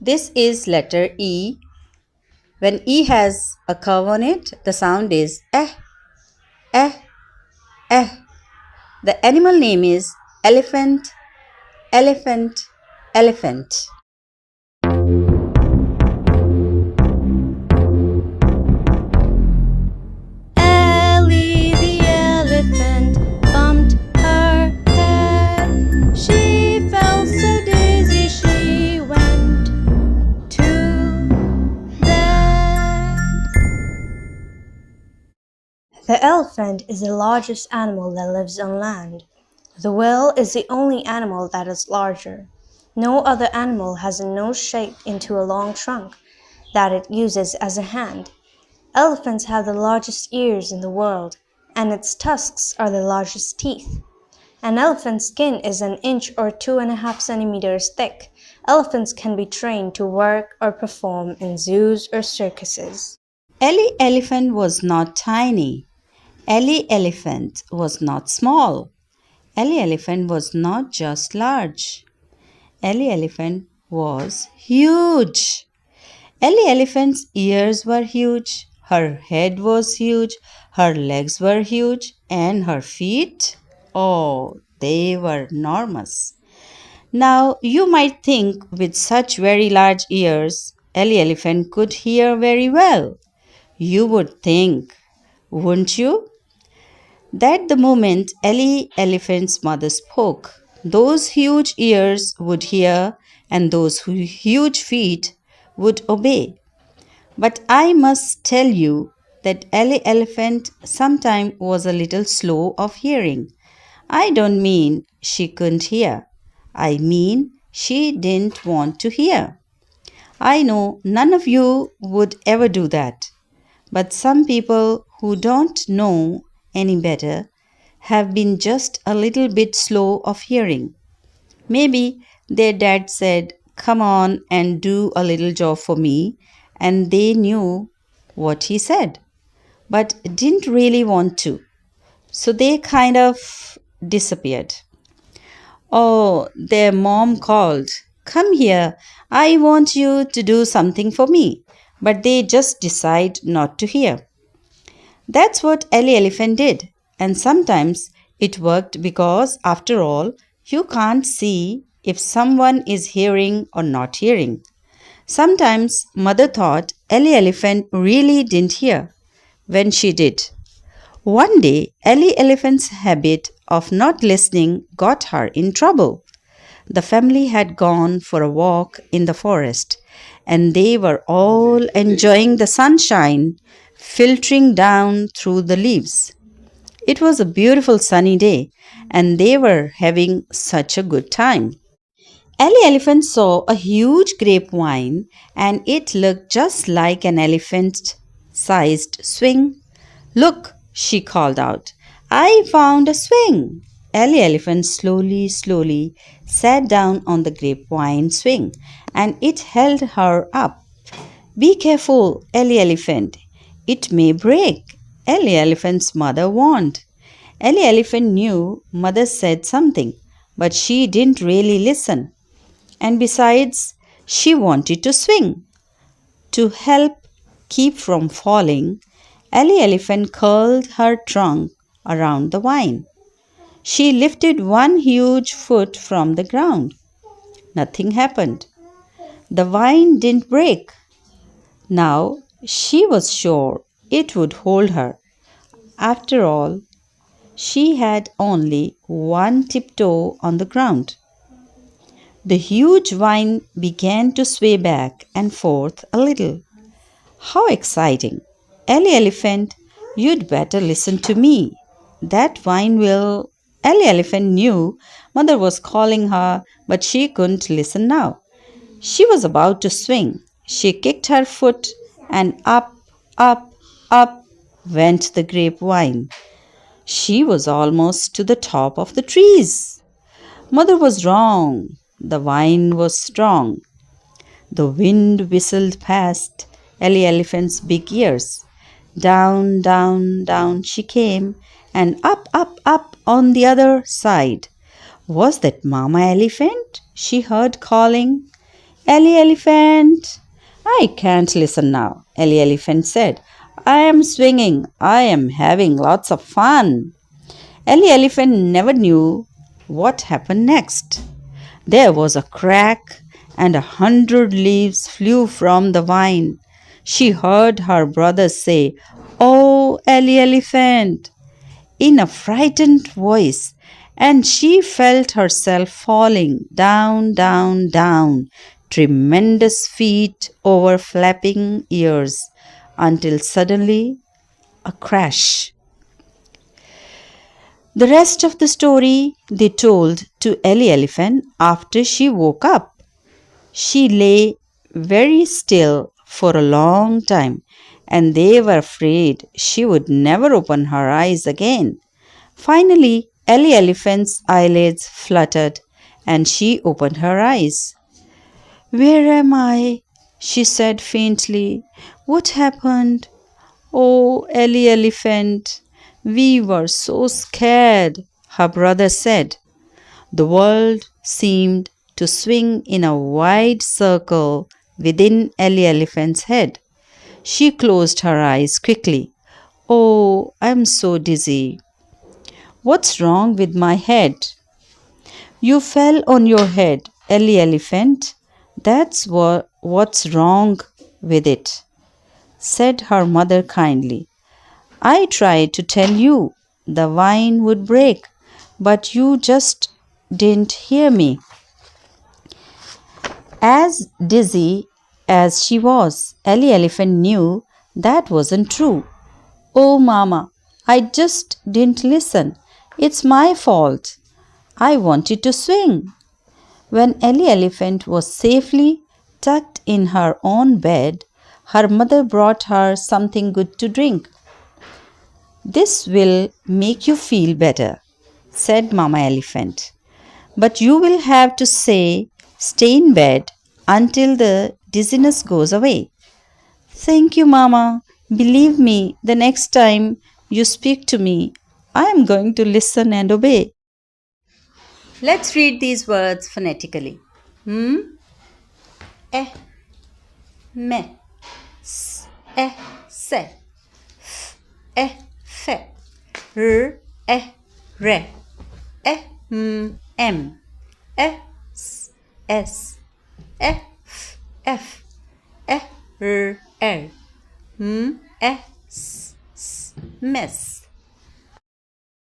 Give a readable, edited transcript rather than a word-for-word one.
This is letter E. When E has a curve on it, the sound is eh, eh, eh. The animal name is elephant, elephant, elephant. Ellie the elephant bumped her head. She felt so dizzy she went to bed. The elephant is the largest animal that lives on land. The whale is the only animal that is larger. No other animal has a nose shaped into a long trunk that it uses as a hand. Elephants have the largest ears in the world, and its tusks are the largest teeth. An elephant's skin is an inch or 2.5 centimeters thick. Elephants can be trained to work or perform in zoos or circuses. Ellie Elephant was not tiny. Ellie Elephant was not small. Ellie Elephant was not just large. Ellie Elephant was huge. Ellie Elephant's ears were huge, her head was huge, her legs were huge, and her feet, oh, they were enormous. Now, you might think with such very large ears, Ellie Elephant could hear very well. You would think, wouldn't you? That the moment Ellie Elephant's mother spoke, those huge ears would hear and those huge feet would obey. But I must tell you that Ellie Elephant sometime was a little slow of hearing. I don't mean she couldn't hear. I mean she didn't want to hear. I know none of you would ever do that. But some people who don't know any better have been just a little bit slow of hearing. Maybe their dad said, "Come on and do a little job for me," and they knew what he said, but didn't really want to. So they kind of disappeared. Oh, their mom called, "Come here, I want you to do something for me." But they just decide not to hear. That's what Ellie Elephant did. And sometimes it worked because, after all, you can't see if someone is hearing or not hearing. Sometimes mother thought Ellie Elephant really didn't hear when she did. One day, Ellie Elephant's habit of not listening got her in trouble. The family had gone for a walk in the forest, and they were all enjoying the sunshine filtering down through the leaves. It was a beautiful sunny day, and they were having such a good time. Ellie Elephant saw a huge grapevine, and it looked just like an elephant sized swing. "Look," she called out, "I found a swing." Ellie Elephant slowly sat down on the grapevine swing, and it held her up. "Be careful, Ellie Elephant. It may break," Ellie Elephant's mother warned. Ellie Elephant knew mother said something, but she didn't really listen. And besides, she wanted to swing. To help keep from falling, Ellie Elephant curled her trunk around the vine. She lifted one huge foot from the ground. Nothing happened. The vine didn't break. Now she was sure it would hold her. After all, she had only one tiptoe on the ground. The huge vine began to sway back and forth a little. "How exciting! Ellie Elephant, you'd better listen to me. That vine will." Ellie Elephant knew mother was calling her, but she couldn't listen now. She was about to swing. She kicked her foot, and up went the grapevine. She was almost to the top of the trees. Mother was wrong. The vine was strong. The wind whistled past Ellie Elephant's big ears. Down she came, and up on the other side. Was that Mama Elephant she heard calling? Ellie Elephant! I can't listen now, Ellie Elephant said. I am swinging. I am having lots of fun. Ellie Elephant never knew what happened next. There was a crack, and 100 leaves flew from the vine. She heard her brother say, "Oh, Ellie Elephant," in a frightened voice, and she felt herself falling down, down, down, tremendous feet over flapping ears, until suddenly a crash. The rest of the story they told to Ellie Elephant after she woke up. She lay very still for a long time, and they were afraid she would never open her eyes again. Finally, Ellie Elephant's eyelids fluttered, and she opened her eyes. "Where am I?" she said faintly. "What happened?" "Oh, Ellie Elephant, we were so scared," her brother said. The world seemed to swing in a wide circle within Ellie Elephant's head. She closed her eyes quickly. "Oh, I'm so dizzy. What's wrong with my head?" "You fell on your head, Ellie Elephant. That's what's wrong with it," said her mother kindly. "I tried to tell you the vine would break, but you just didn't hear me." As dizzy as she was, Ellie Elephant knew that wasn't true. "Oh, Mama, I just didn't listen. It's my fault. I wanted to swing." When Ellie Elephant was safely tucked in her own bed, her mother brought her something good to drink. "This will make you feel better," said Mama Elephant. "But you will have to stay in bed until the dizziness goes away." "Thank you, Mama. Believe me, the next time you speak to me, I am going to listen and obey." Let's read these words phonetically. M, eh, me, s, se, f, fe, r, re, m, s, f, r, m, s, mess.